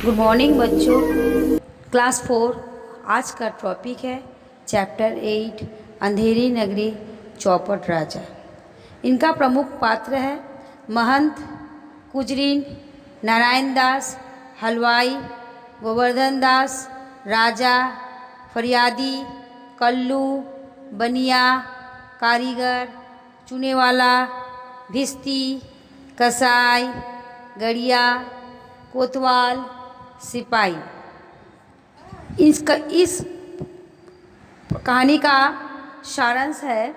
Good morning बच्चों। Class 4 आज का टॉपिक है चैप्टर 8 अंधेरी नगरी चौपट राजा। इनका प्रमुख पात्र है महंत, कुजरीन, नारायण दास, हलवाई, गोवर्धन दास, राजा, फरियादी, कल्लू, बनिया, कारीगर, चूनेवाला, भिस्ती, कसाई, गड़िया, कोतवाल, सिपाही। इस कहानी का सारांश है,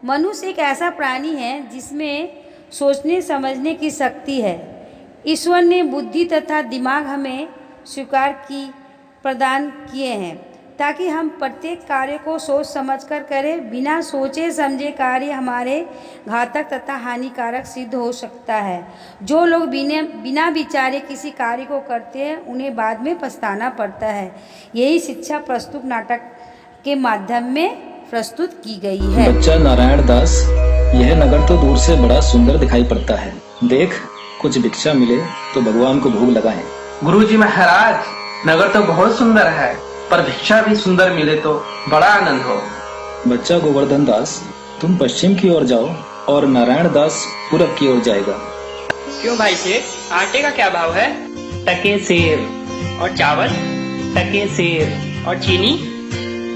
मनुष्य एक ऐसा प्राणी है जिसमें सोचने समझने की शक्ति है। ईश्वर ने बुद्धि तथा दिमाग हमें स्वीकार की प्रदान किए हैं ताकि हम प्रत्येक कार्य को सोच समझकर करें। बिना सोचे समझे कार्य हमारे घातक तथा हानिकारक सिद्ध हो सकता है। जो लोग बिना विचारे किसी कार्य को करते हैं उन्हें बाद में पछताना पड़ता है। यही शिक्षा प्रस्तुत नाटक के माध्यम में प्रस्तुत की गई है। बच्चा नारायण दास, यह नगर तो दूर से बड़ा सुंदर दिखाई पड़ता है। देख, कुछ भिक्षा मिले तो भगवान को भोग लगाएं। गुरुजी महाराज, नगर तो बहुत सुंदर है, पर भिक्षा भी सुंदर मिले तो बड़ा आनंद हो। बच्चा गोवर्धन दास, तुम पश्चिम की ओर जाओ और नारायण दास पूरब की ओर जाएगा। क्यों भाई सेठ, आटे का क्या भाव है? टके सेर। और चावल? टके सेर। और चीनी?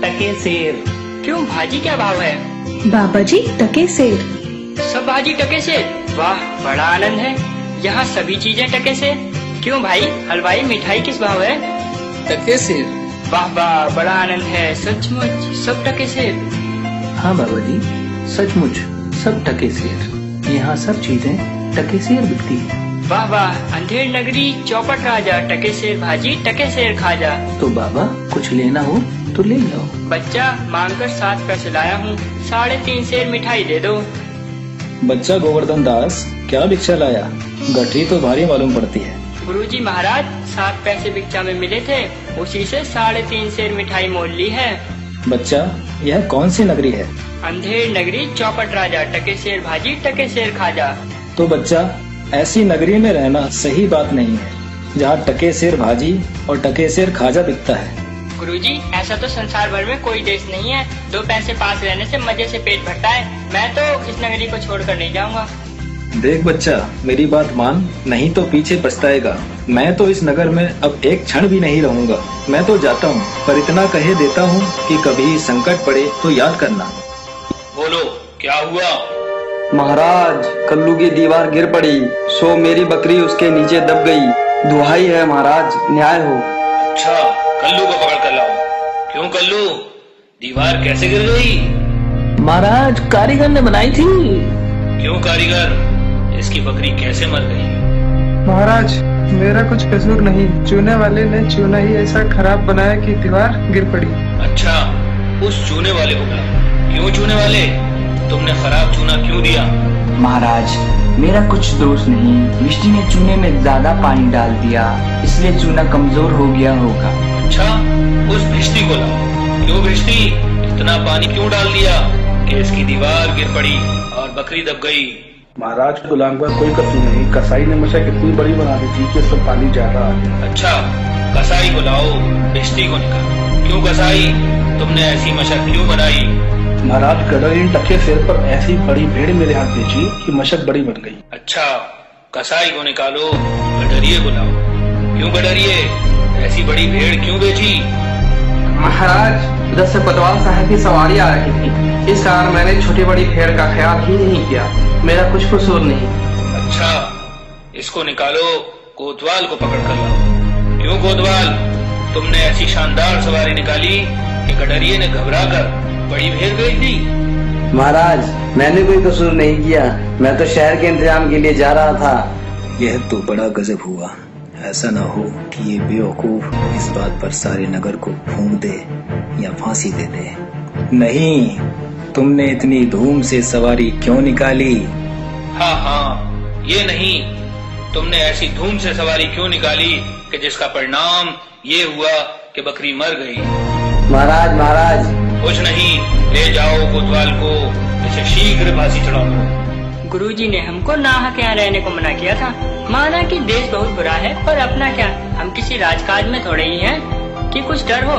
टके सेर। क्यों भाजी क्या भाव है? बाबा जी टके सेर। सब भाजी टके से? वाह, बड़ा आनंद है। यहाँ सभी चीजें टके से। क्यों भाई, हलवाई मिठाई किस भाव है? टके से? वाह वाह, बड़ा आनंद है। सचमुच सब टके से? हाँ बाबा जी, सचमुच सब टके सेर। यहाँ सब चीजें टके सेर बिकती है। वाह वाह, अंधेर नगरी चौपट राजा, टके सेर भाजी टके सेर खाजा। तो बाबा, कुछ लेना हो तो ले लो। बच्चा, मांगकर 7 पैसे लाया हूँ, 3.5 सेर मिठाई दे दो। बच्चा गोवर्धन दास, क्या भिक्षा लाया? गठरी तो भारी मालूम पड़ती है। गुरुजी महाराज, 7 पैसे भिक्षा में मिले थे, उसी से 3.5 सेर मिठाई मोल ली है। बच्चा, यह कौन सी नगरी है? अंधेर नगरी चौपट राजा, टके सेर भाजी टके सेर खाजा। तो बच्चा, ऐसी नगरी में रहना सही बात नहीं है जहाँ टके सेर भाजी और टके सेर खाजा बिकता है। गुरुजी, ऐसा तो संसार भर में कोई देश नहीं है। 2 पैसे पास रहने से मजे से पेट भरता है। मैं तो इस नगरी को छोड़कर नहीं जाऊंगा। देख बच्चा, मेरी बात मान, नहीं तो पीछे पछताएगा। मैं तो इस नगर में अब एक क्षण भी नहीं रहूंगा। मैं तो जाता हूँ, पर इतना कहे देता हूँ कि कभी संकट पड़े तो याद करना। बोलो, क्या हुआ? महाराज, कल्लू की दीवार गिर पड़ी, सो मेरी बकरी उसके नीचे दब गई। दुहाई है महाराज, न्याय हो। अच्छा, कल्लू को पकड़ कर लाओ। क्यों कल्लू, दीवार कैसे गिर गई? महाराज, कारीगर ने बनाई थी। क्यों कारीगर, इसकी बकरी कैसे मर गई? महाराज, मेरा कुछ कसूर नहीं, चूने वाले ने चूना ही ऐसा खराब बनाया कि दीवार गिर पड़ी। अच्छा, उस चूने वाले को बुलाओ। क्यों चूने वाले, तुमने खराब चूना क्यों दिया? महाराज, मेरा कुछ दोष नहीं, मिष्टी ने चूने में ज्यादा पानी डाल दिया, इसलिए चूना कमजोर हो गया होगा। अच्छा, उस भिष्टी को लाओ। क्यों भिष्टी, इतना पानी क्यों डाल दिया कि इसकी दीवार गिर पड़ी और बकरी दब गई? महाराज, गुलाम का कोई कसूर नहीं, कसाई ने मशक इतनी बड़ी बना दी थी कि उसका पानी ज्यादा आ गया। अच्छा, कसाई को लाओ, भिष्टी को निकालो। क्यों कसाई, तुमने ऐसी मशक क्यों बनाई? महाराज, गडरियन टके सेर पर ऐसी बड़ी भीड़ मेरे हाथ बेची कि मशक बड़ी बन गई। अच्छा, कसाई को निकालो, गडरिये को लाओ। क्यों गडरिये, ऐसी बड़ी भेड़ क्यों बेची? महाराज, उधर से कोतवाल साहब की सवारी आ रही थी, इस कारण मैंने छोटी बड़ी भेड़ का ख्याल ही नहीं किया। मेरा कुछ कसूर नहीं। अच्छा, इसको निकालो, कोतवाल को पकड़ कर लाओ। क्यों कोतवाल, तुमने ऐसी शानदार सवारी निकाली कि गडरिये ने घबरा कर बड़ी भेड़ बेच दी। महाराज, मैंने कोई कसूर नहीं किया, मैं तो शहर के इंतजाम के लिए जा रहा था। यह तो बड़ा गजब हुआ। ऐसा ना हो कि ये बेवकूफ इस बात पर सारे नगर को फूंक दे या फांसी दे दे। नहीं, तुमने इतनी धूम से सवारी क्यों निकाली? हाँ हाँ, ये नहीं, तुमने ऐसी धूम से सवारी क्यों निकाली कि जिसका परिणाम ये हुआ कि बकरी मर गई। महाराज, कुछ नहीं, ले जाओ कोतवाल को, इसे शीघ्र फांसी चढ़ाओ। गुरुजी ने हमको नाहक यहाँ रहने को मना किया था। माना कि देश बहुत बुरा है, पर अपना क्या, हम किसी राजकाज में थोड़े ही हैं कि कुछ डर हो।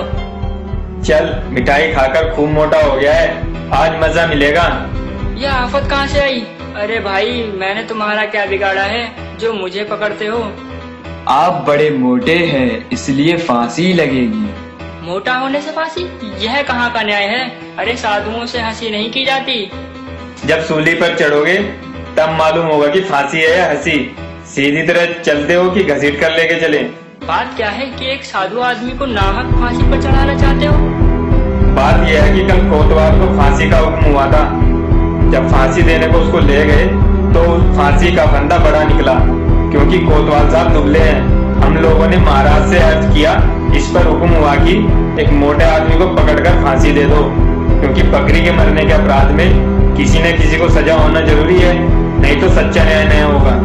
चल मिठाई खाकर खूब मोटा हो गया है, आज मजा मिलेगा। यह आफत कहाँ से आई? अरे भाई, मैंने तुम्हारा क्या बिगाड़ा है जो मुझे पकड़ते हो? आप बड़े मोटे हैं इसलिए फांसी लगेगी। मोटा होने से फांसी? यह कहाँ का न्याय है? अरे साधुओं से हंसी नहीं की जाती। जब सूली पर चढ़ोगे तब मालूम होगा कि फांसी है या हंसी। सीधी तरह चलते हो कि घसीट कर लेके चले? बात क्या है कि एक साधु आदमी को नाहक फांसी पर चढ़ाना चाहते हो? बात यह है कि कल कोतवाल को फांसी का हुक्म हुआ था। जब फांसी देने को उसको ले गए तो फांसी का फंदा बड़ा निकला, क्योंकि कोतवाल साहब दुबले हैं। हम लोगों ने महाराज से अर्ज किया, इस पर हुक्म हुआ कि एक मोटे आदमी को पकड़कर फांसी दे दो, क्योंकि बकरी के मरने के अपराध में किसी न किसी को सजा होना जरूरी है, नहीं तो सच्चा न्याय नहीं होगा।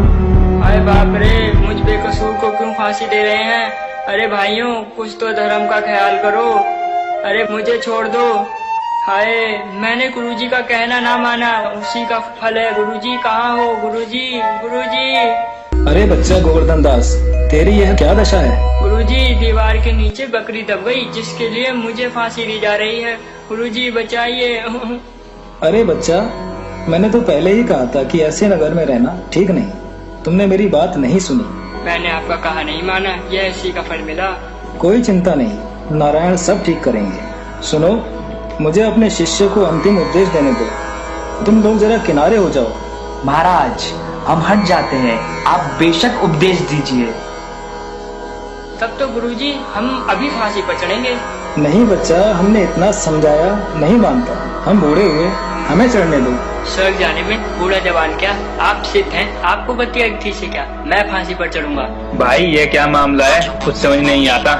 अरे बाप रे, मुझ बेकसूर को क्यों फांसी दे रहे हैं? अरे भाइयों, कुछ तो धर्म का ख्याल करो। अरे मुझे छोड़ दो। हाय, मैंने गुरुजी का कहना ना माना, उसी का फल है। गुरुजी कहाँ हो? गुरुजी, गुरुजी। अरे बच्चा गोवर्धन दास, तेरी यह क्या दशा है? गुरुजी, दीवार के नीचे बकरी दब गई, जिसके लिए मुझे फांसी दी जा रही है। गुरुजी बचाइए। अरे बच्चा, मैंने तो पहले ही कहा था कि ऐसे नगर में रहना ठीक नहीं। तुमने मेरी बात नहीं सुनी। मैंने आपका कहा नहीं माना, यह इसी का फल मिला। कोई चिंता नहीं, नारायण सब ठीक करेंगे। सुनो, मुझे अपने शिष्य को अंतिम उपदेश देने दो। तुम लोग जरा किनारे हो जाओ। महाराज, हम हट जाते हैं, आप बेशक उपदेश दीजिए। तब तो गुरुजी हम अभी फांसी पर चढ़ेंगे। नहीं बच्चा, हमने इतना समझाया, नहीं मानता। हम बूढ़े हुए, हमें चढ़ने दो। स्वर्ग जाने में बूढ़ा जवान क्या? आप सिद्ध हैं, आपको बत्ती अगथी से क्या? मैं फांसी पर चढ़ूंगा। भाई ये क्या मामला है, कुछ समझ नहीं आता।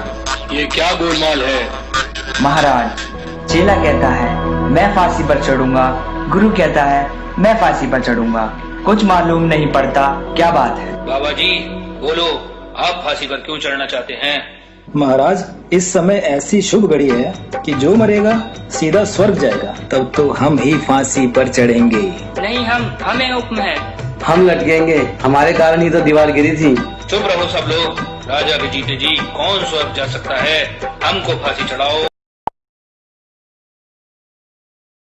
ये क्या गोलमाल है? महाराज, चेला कहता है मैं फांसी पर चढ़ूंगा, गुरु कहता है मैं फांसी पर चढ़ूंगा। कुछ मालूम नहीं पड़ता, क्या बात है? बाबा जी बोलो, आप फांसी पर क्यों चढ़ना चाहते हैं? महाराज, इस समय ऐसी शुभ घड़ी है कि जो मरेगा सीधा स्वर्ग जाएगा। तब तो हम ही फांसी पर चढ़ेंगे। नहीं, हमें हुक्म है। हम लटकेंगे, हमारे कारण ही तो दीवार गिरी थी। चुप रहो सब लोग। राजा के जीते जी कौन स्वर्ग जा सकता है? हमको फांसी चढ़ाओ।